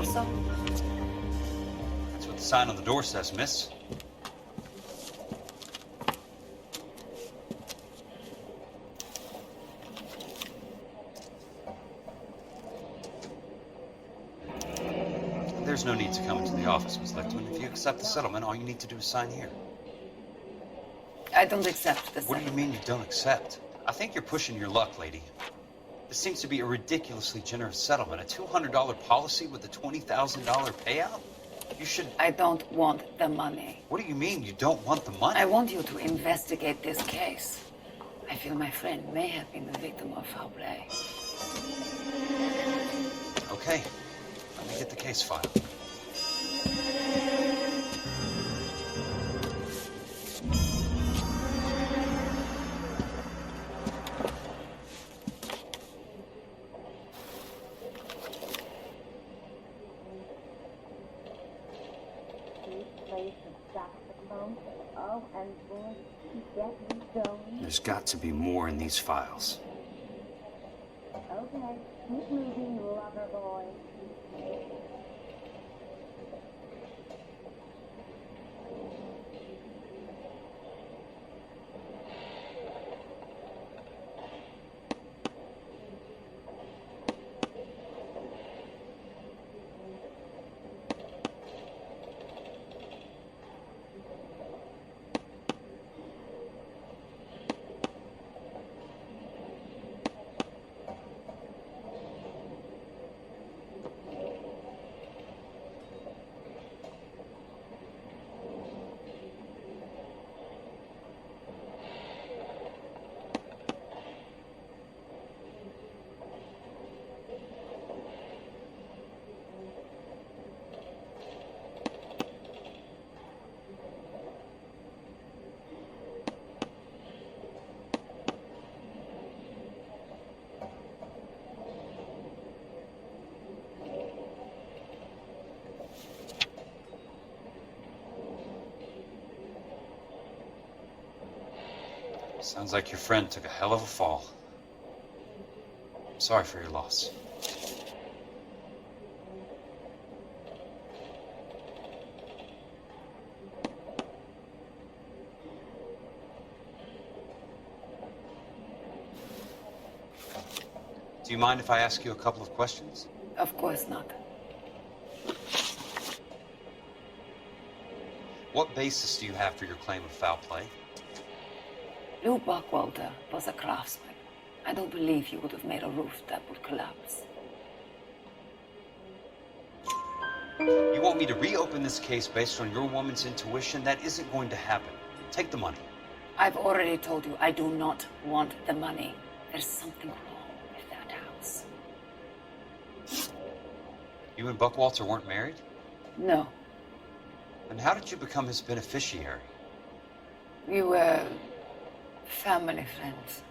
Kelso? That's what the sign on the door says, miss. There's no need to come into the office, Miss Lichtman. If you accept the settlement, all you need to do is sign here. I don't accept the What do you mean you don't accept? I think you're pushing your luck, lady. This seems to be a ridiculously generous settlement. A $200 policy with a $20,000 payout? You should... I don't want the money. What do you mean you don't want the money? I want you to investigate this case. I feel my friend may have been the victim of foul play. Okay. Let me get the case file. There's got to be more in these files. Okay, keep moving, lover boy. Sounds like your friend took a hell of a fall. I'm sorry for your loss. Do you mind if I ask you a couple of questions? Of course not. What basis do you have for your claim of foul play? Lou Buckwalter was a craftsman. I don't believe he would have made a roof that would collapse. You want me to reopen this case based on your woman's intuition? That isn't going to happen. Take the money. I've already told you I do not want the money. There's something wrong with that house. You and Buckwalter weren't married? No. And how did you become his beneficiary? We were family friends.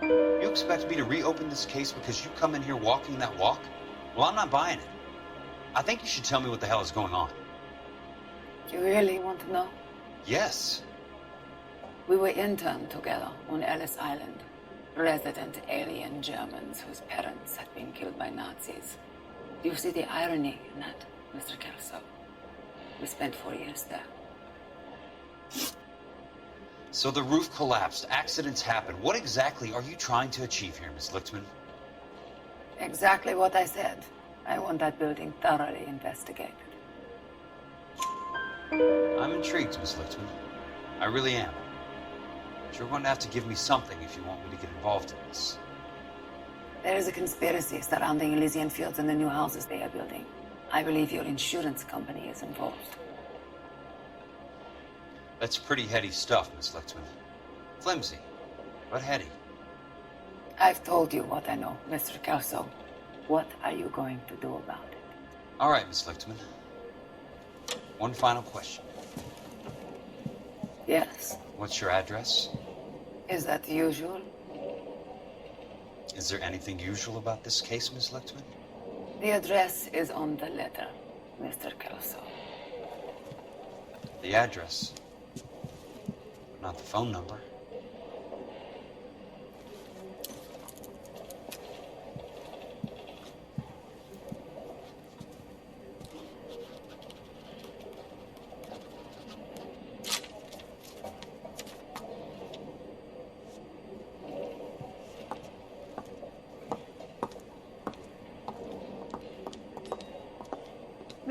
You expect me to reopen this case because you come in here walking that walk? Well, I'm not buying it. I think you should tell me what the hell is going on. You really want to know? Yes. We were interned together on Ellis Island. Resident alien Germans whose parents had been killed by Nazis. Do you see the irony in that, Mr. Kelso? We spent 4 years there. So the roof collapsed, accidents happen. What exactly are you trying to achieve here, Miss Lichtman? Exactly what I said. I want that building thoroughly investigated. I'm intrigued, Miss Lichtman. I really am. But you're going to have to give me something if you want me to get involved in this. There is a conspiracy surrounding Elysian Fields and the new houses they are building. I believe your insurance company is involved. That's pretty heady stuff, Miss Lichtman. Flimsy, but heady. I've told you what I know, Mr. Kelso. What are you going to do about it? All right, Miss Lichtman. One final question. Yes. What's your address? Is that usual? Is there anything usual about this case, Miss Lichtman? The address is on the letter, Mr. Kelso. The address, not the phone number.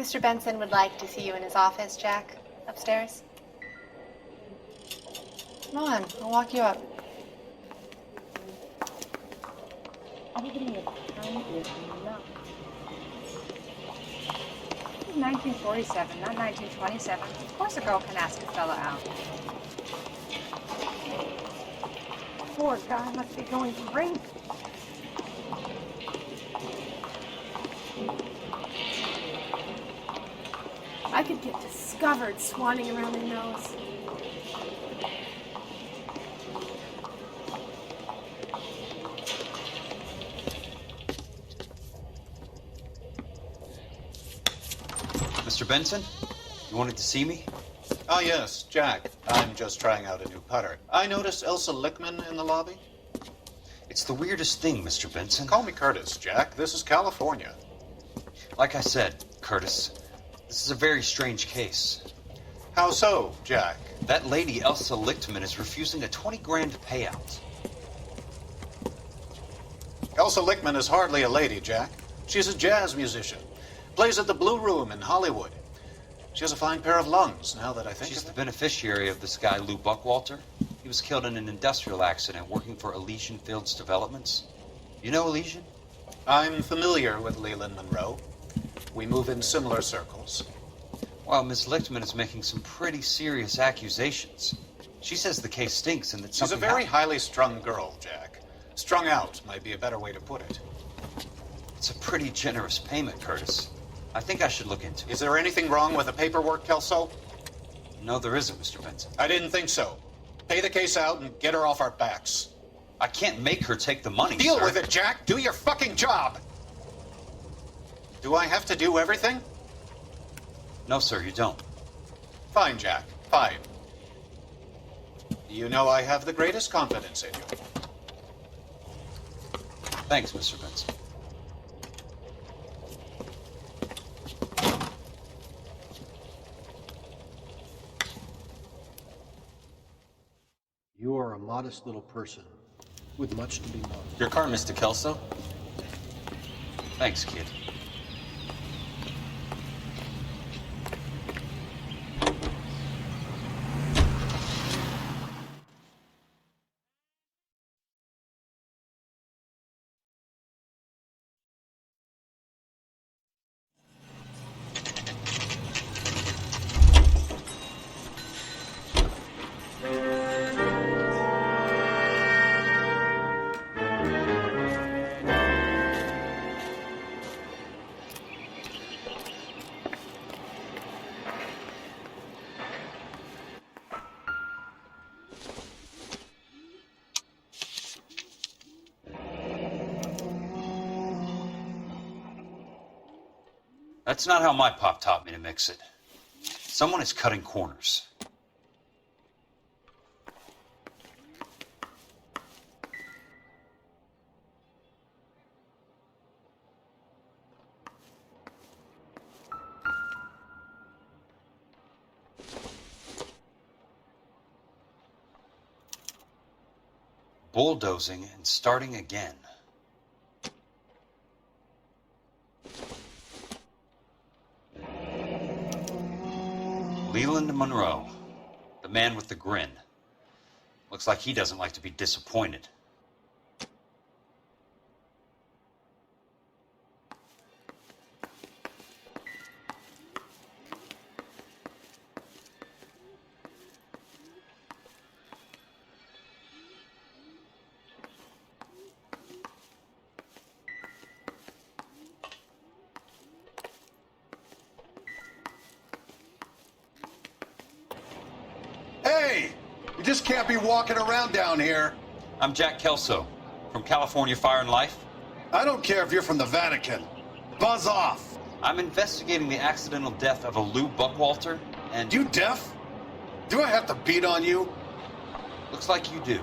Mr. Benson would like to see you in his office, Jack. Upstairs. Come on, I'll walk you up. Everybody is time is nuts. 1947, not 1927. Of course a girl can ask a fella out. Poor guy must be going to drink. I could get discovered swanning around their nose. Mr. Benson, you wanted to see me? Ah, yes, Jack. I'm just trying out a new putter. I noticed Elsa Lickman in the lobby. It's the weirdest thing, Mr. Benson. Call me Curtis, Jack. This is California. Like I said, Curtis, this is a very strange case. How so, Jack? That lady, Elsa Lichtman, is refusing a 20 grand payout. Elsa Lickman is hardly a lady, Jack. She's a jazz musician. Plays at the Blue Room in Hollywood. She has a fine pair of lungs, now that I think She's of the it. beneficiary of this guy, Lou Buckwalter. He was killed in an industrial accident working for Elysian Fields Developments. You know Elysian? I'm familiar with Leland Monroe. We move in similar circles. Well, Miss Lichtman is making some pretty serious accusations. She says the case stinks and that She's a something very happened. highly strung girl, Jack. Strung out might be a better way to put it. It's a pretty generous payment, Curtis. I think I should look into it. Is there anything wrong with the paperwork, Kelso? No, there isn't, Mr. Benson. I didn't think so. Pay the case out and get her off our backs. I can't make her take the money, Deal sir. with it, Jack. Do your fucking job. Do I have to do everything? No, sir, you don't. Fine, Jack. Fine. You know I have the greatest confidence in you. Thanks, Mr. Benson. You are a modest little person with much to be known. Your car, Mr. Kelso? Thanks, kid. That's not how my pop taught me to mix it. Someone is cutting corners. Bulldozing and starting again. Leland Monroe, the man with the grin. Looks like he doesn't like to be disappointed. Hey! You just can't be walking around down here. I'm Jack Kelso, from California Fire and Life. I don't care if you're from the Vatican. Buzz off. I'm investigating the accidental death of a Lou Buckwalter, and... You deaf? Do I have to beat on you? Looks like you do.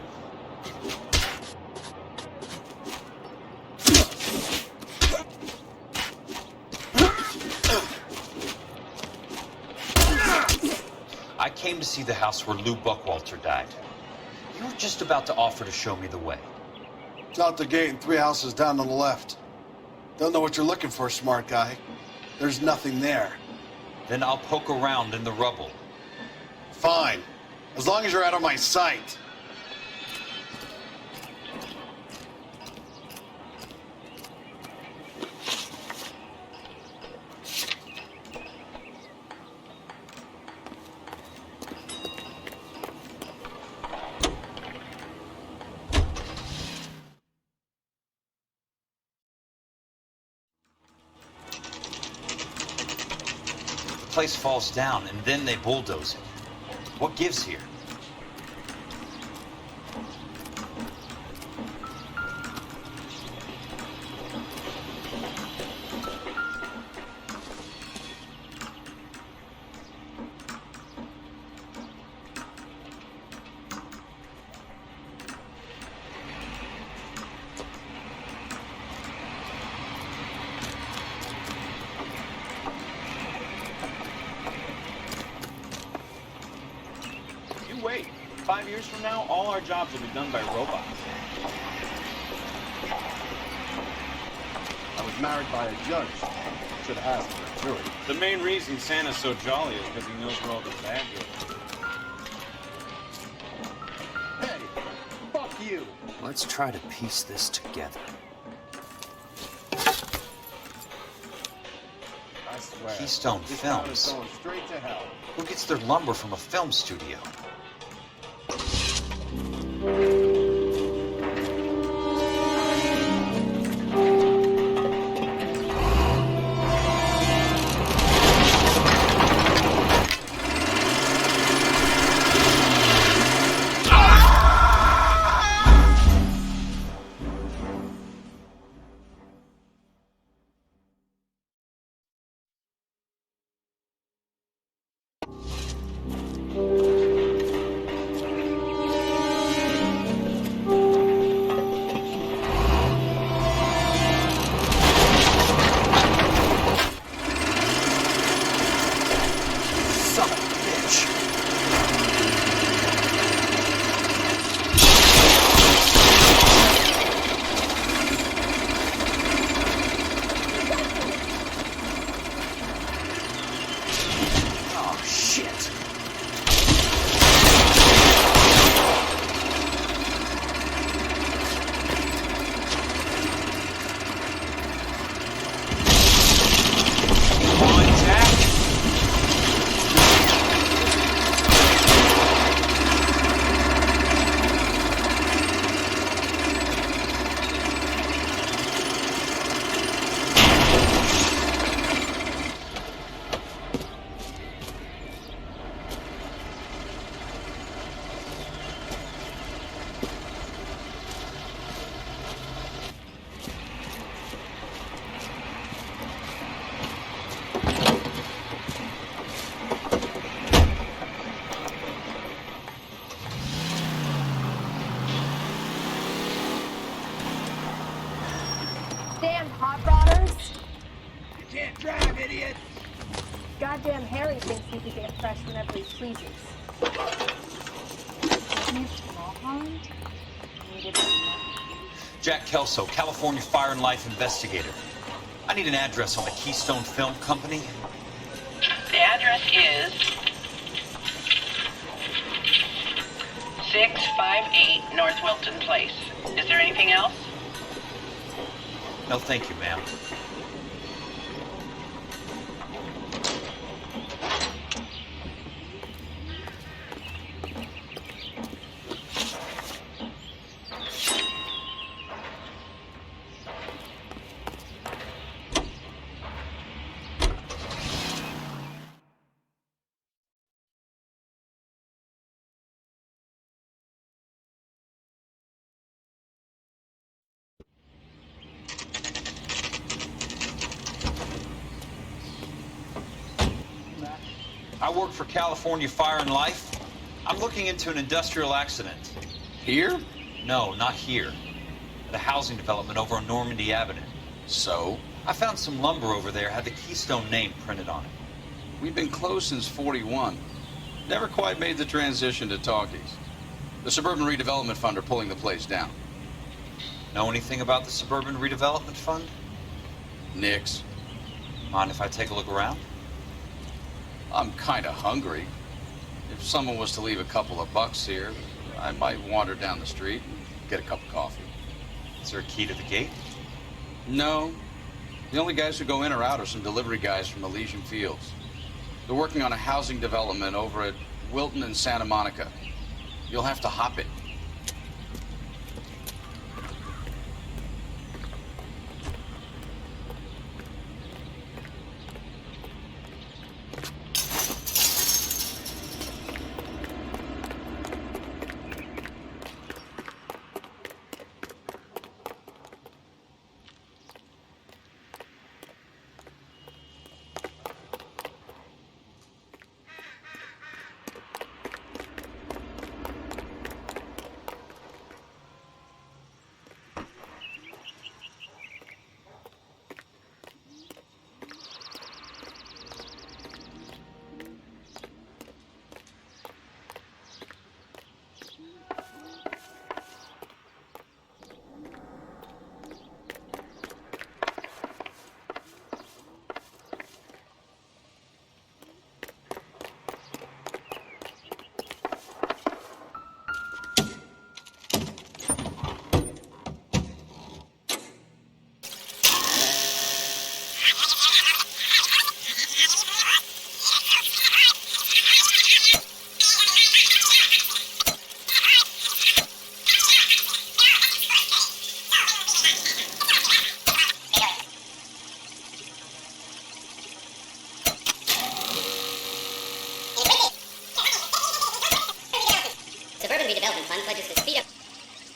I came to see the house where Lou Buckwalter died. You were just about to offer to show me the way. It's out the gate and 3 houses down on the left. Don't know what you're looking for, smart guy. There's nothing there. Then I'll poke around in the rubble. Fine. As long as you're out of my sight. The place falls down, and then they bulldoze it. What gives here? Wait, 5 years from now, all our jobs will be done by robots. I was married by a judge. Should have asked for a jury. The main reason Santa's so jolly is because he knows where all the bad guys are. Hey, fuck you! Let's try to piece this together. I swear. Keystone this town Films. is going straight to hell. Who gets their lumber from a film studio? Damn hot rodders! You can't drive, idiot! Goddamn Harry thinks he can get fresh whenever he pleases. Jack Kelso, California Fire and Life investigator. I need an address on the Keystone Film Company. The address is 658 North Wilton Place. Is there anything else? No, thank you, ma'am. I work for California Fire and Life. I'm looking into an industrial accident. Here? No, not here. At a housing development over on Normandy Avenue. So? I found some lumber over there, had the Keystone name printed on it. We've been closed since '41. Never quite made the transition to talkies. The Suburban Redevelopment Fund are pulling the place down. Know anything about the Suburban Redevelopment Fund? Nix. Mind if I take a look around? I'm kind of hungry. If someone was to leave a couple of bucks here, I might wander down the street and get a cup of coffee. Is there a key to the gate? No. The only guys who go in or out are some delivery guys from Elysian Fields. They're working on a housing development over at Wilton and Santa Monica. You'll have to hop it.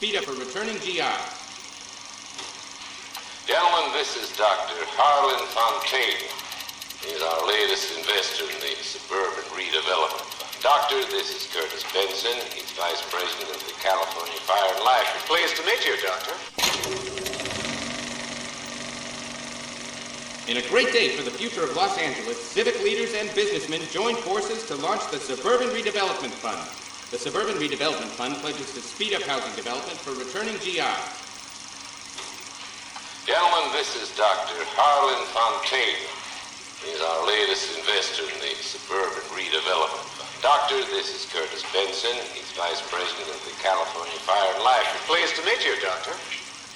Speed up a returning GI. Gentlemen, this is Dr. Harlan Fontaine. He's our latest investor in the Suburban Redevelopment Fund. Doctor, this is Curtis Benson. He's Vice President of the California Fire and Life. Pleased to meet you, Doctor. In a great day for the future of Los Angeles, civic leaders and businessmen joined forces to launch the Suburban Redevelopment Fund. The Suburban Redevelopment Fund pledges to speed up housing development for returning GIs. Gentlemen, this is Dr. Harlan Fontaine. He's our latest investor in the Suburban Redevelopment Fund. Doctor, this is Curtis Benson. He's Vice President of the California Fire and Life. Pleased to meet you, Doctor.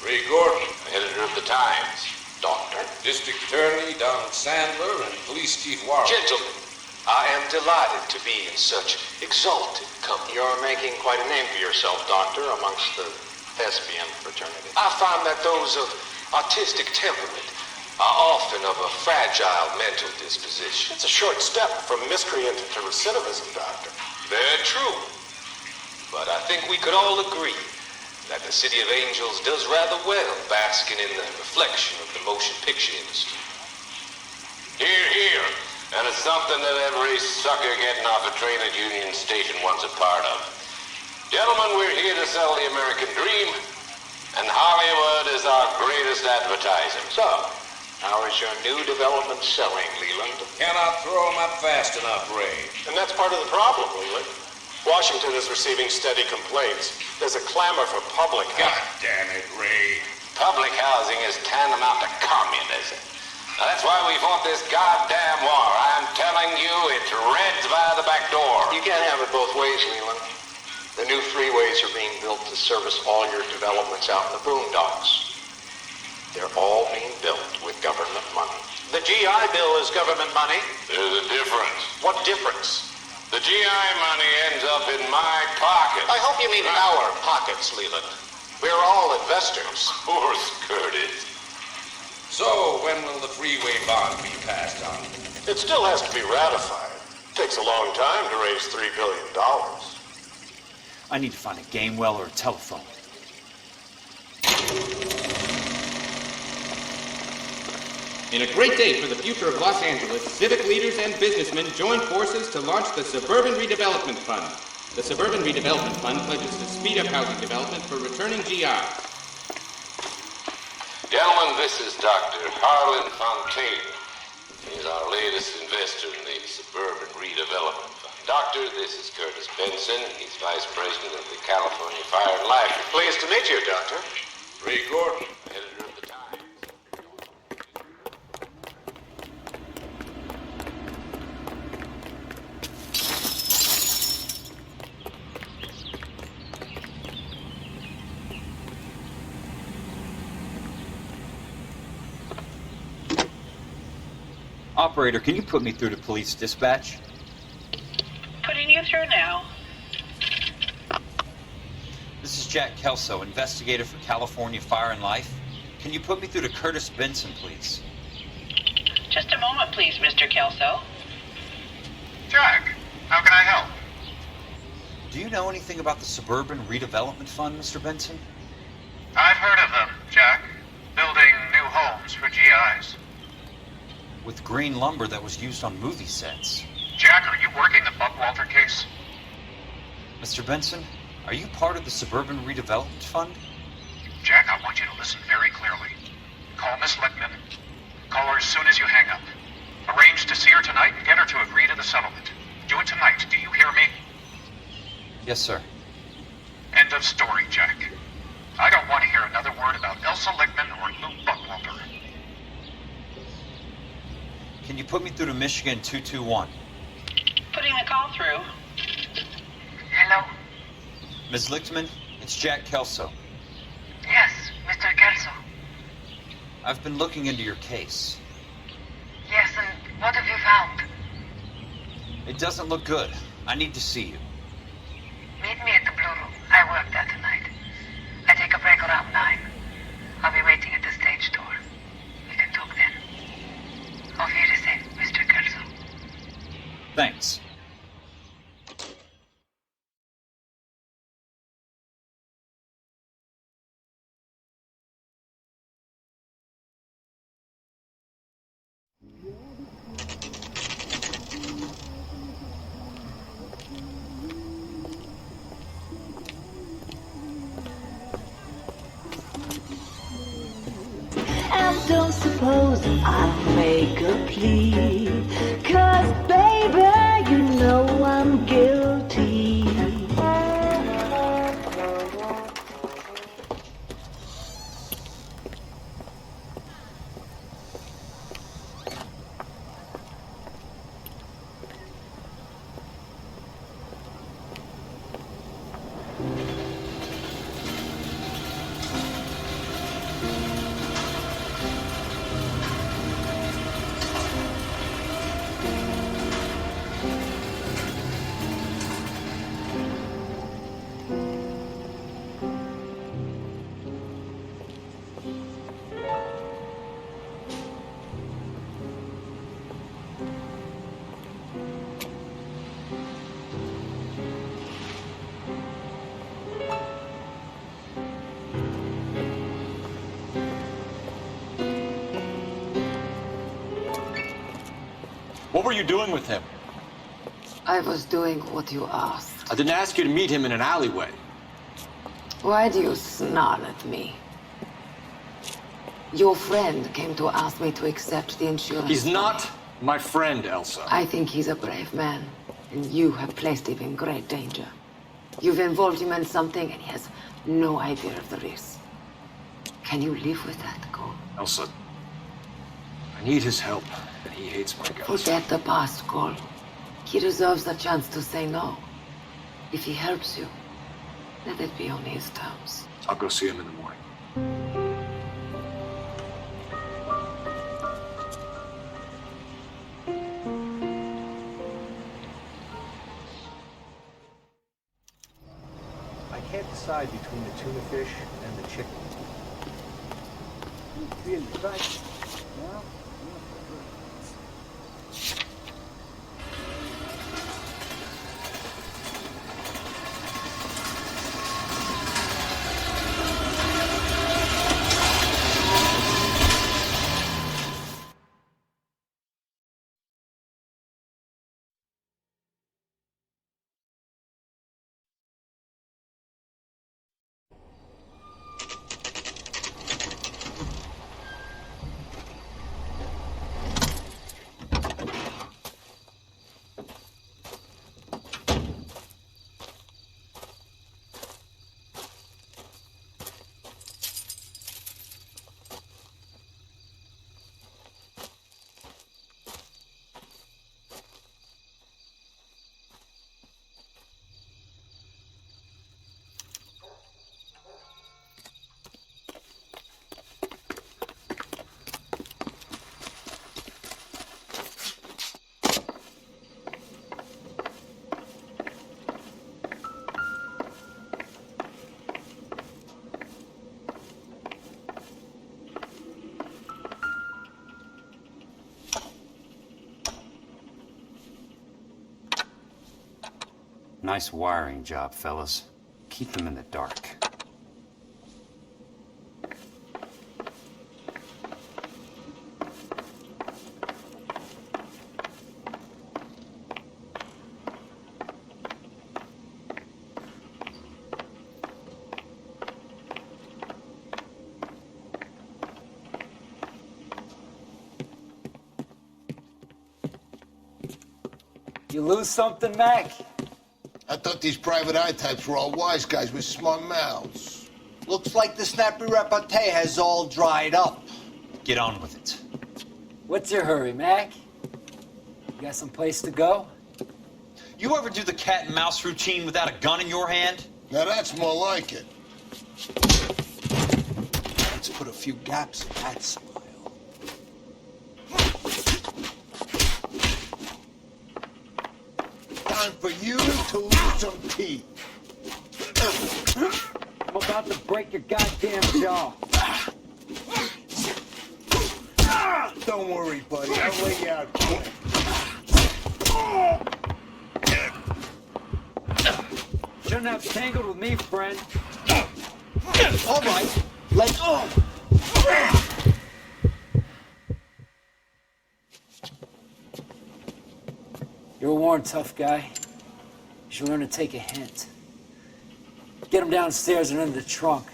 Ray Gordon, editor of the Times. Doctor, District Attorney Don Sandler, and Police Chief Warren. Gentlemen, I am delighted to be in such exalted company. You're making quite a name for yourself, Doctor, amongst the thespian fraternity. I find that those of artistic temperament are often of a fragile mental disposition. It's a short step from miscreant to recidivism, Doctor. Very true. But I think we could all agree that the City of Angels does rather well basking in the reflection of the motion picture industry. Hear, hear. And it's something that every sucker getting off a train at Union Station wants a part of. Gentlemen, we're here to sell the American dream, and Hollywood is our greatest advertiser. So, how is your new development selling, Leland? Cannot throw them up fast enough, Ray. And that's part of the problem, Leland. Washington is receiving steady complaints. There's a clamor for public housing. God damn it, Ray. Public housing is tantamount to communism. Now, that's why we fought this goddamn war. I'm telling you, it's Reds by the back door. You can't have it both ways, Leland. The new freeways are being built to service all your developments out in the boondocks. They're all being built with government money. The GI Bill is government money. There's a difference. What difference? The GI money ends up in my pocket. I hope you mean our pockets, Leland. We're all investors. Poor Curtis. So, when will the freeway bond be passed on? It still has to be ratified. It takes a long time to raise $3 billion. I need to find a game well or a telephone. In a great day for the future of Los Angeles, civic leaders and businessmen joined forces to launch the Suburban Redevelopment Fund. The Suburban Redevelopment Fund pledges to speed up housing development for returning GIs. Gentlemen, this is Dr. Harlan Fontaine. He's our latest investor in the Suburban Redevelopment Fund. Doctor, this is Curtis Benson. He's Vice President of the California Fire and Life. Pleased to meet you, Doctor. Ray Gordon, editor of the Times. Operator, can you put me through to police dispatch? Putting you through now. This is Jack Kelso, investigator for California Fire and Life. Can you put me through to Curtis Benson, please? Just a moment, please, Mr. Kelso. Jack, how can I help? Do you know anything about the Suburban Redevelopment Fund, Mr. Benson? I've heard of them, Jack. Building new homes for GIs. With green lumber that was used on movie sets. Jack, are you working the Buckwalter case? Mr. Benson, are you part of the Suburban Redevelopment Fund? Jack, I want you to listen very clearly. Call Miss Lichtman. Call her as soon as you hang up. Arrange to see her tonight and get her to agree to the settlement. Do it tonight, do you hear me? Yes, sir. End of story, Jack. I don't want to hear another word about Elsa Lichtman or Luke Buckwalter. Can you put me through to Michigan 221? Putting the call through. Hello? Ms. Lichtman, it's Jack Kelso. Yes, Mr. Kelso. I've been looking into your case. Yes, and what have you found? It doesn't look good. I need to see you. Meet me at the Blue Room. I work there tonight. I take a break around 9. I'll be waiting at the stage door. We can talk then. Auf Wiedersehen, Mr. Kelso. Thanks. And don't suppose I'll make a plea, 'cause baby, you know I'm guilty. What were you doing with him? I was doing what you asked. I didn't ask you to meet him in an alleyway. Why do you snarl at me? Your friend came to ask me to accept the insurance. He's not my friend, Elsa. I think he's a brave man, and you have placed him in great danger. You've involved him in something, and he has no idea of the risk. Can you live with that, Cole? Elsa, I need his help, and he hates my guts. Forget the past, Cole. He deserves a chance to say no. If he helps you, let it be on his terms. I'll go see him in the morning. I can't decide between the tuna fish and the chicken. Really, right? Yeah. Nice wiring job, fellas. Keep them in the dark. You lose something, Mac? I thought these private eye types were all wise guys with smart mouths. Looks like the snappy repartee has all dried up. Get on with it. What's your hurry, Mac? You got some place to go? You ever do the cat and mouse routine without a gun in your hand? Now that's more like it. Let's put a few gaps in that smile. Time for you to lose some teeth. I'm about to break your goddamn jaw. Don't worry, buddy. I'll lay you out quick. Shouldn't have tangled with me, friend. All right, let's go. You're a worn, tough guy. You should learn to take a hint. Get him downstairs and into the trunk.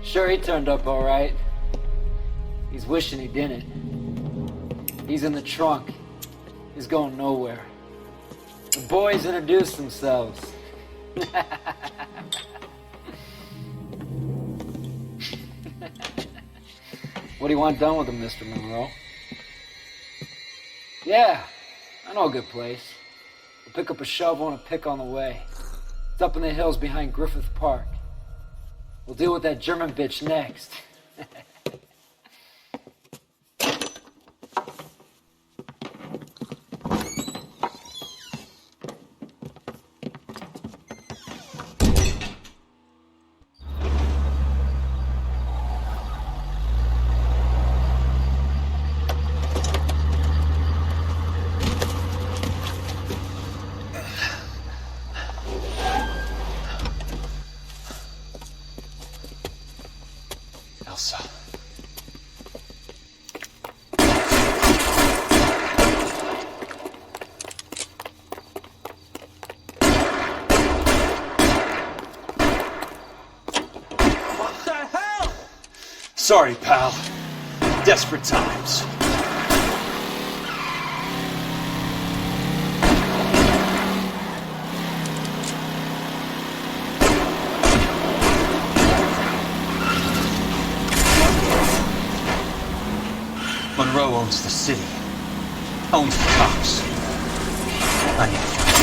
Sure, he turned up all right. He's wishing he didn't. He's in the trunk. He's going nowhere. The boys introduced themselves. What do you want done with him, Mr. Monroe? Yeah, I know a good place. We'll pick up a shovel and a pick on the way. It's up in the hills behind Griffith Park. We'll deal with that German bitch next. Sorry, pal. Desperate times. Monroe owns the city. Owns the cops. I need to find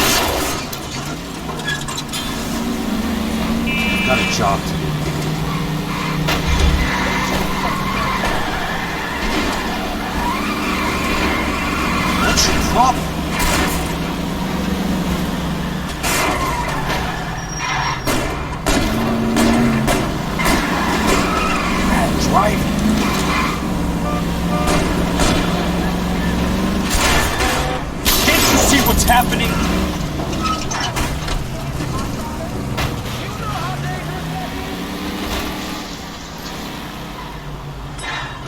got a job to do. What's your problem? Bad driving. Can't you see what's happening?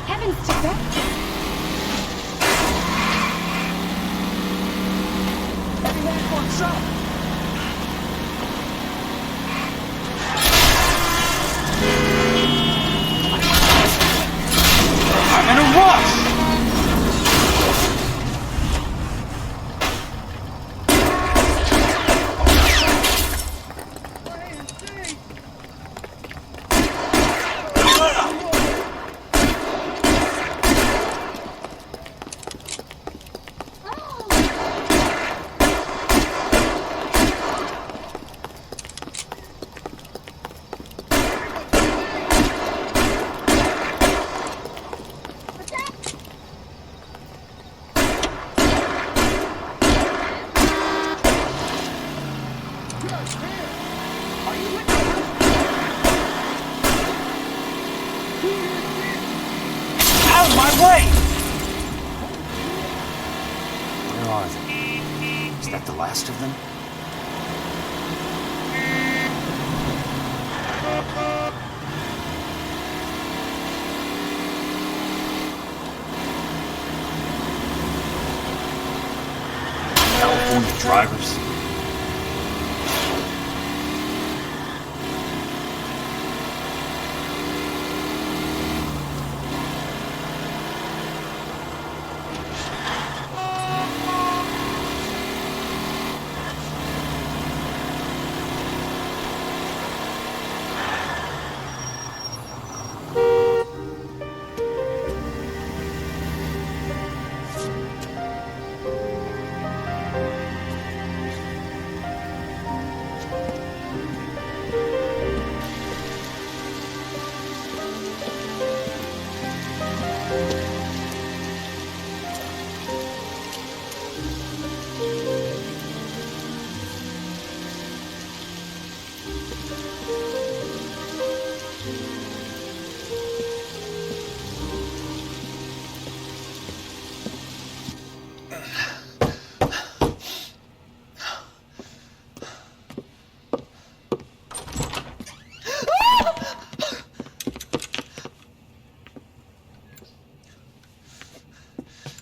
Heavens to God. I'm in a rush! Out of my way! Where are they? Is that the last of them? California drivers.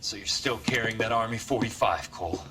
So you're still carrying that Army 45, Cole?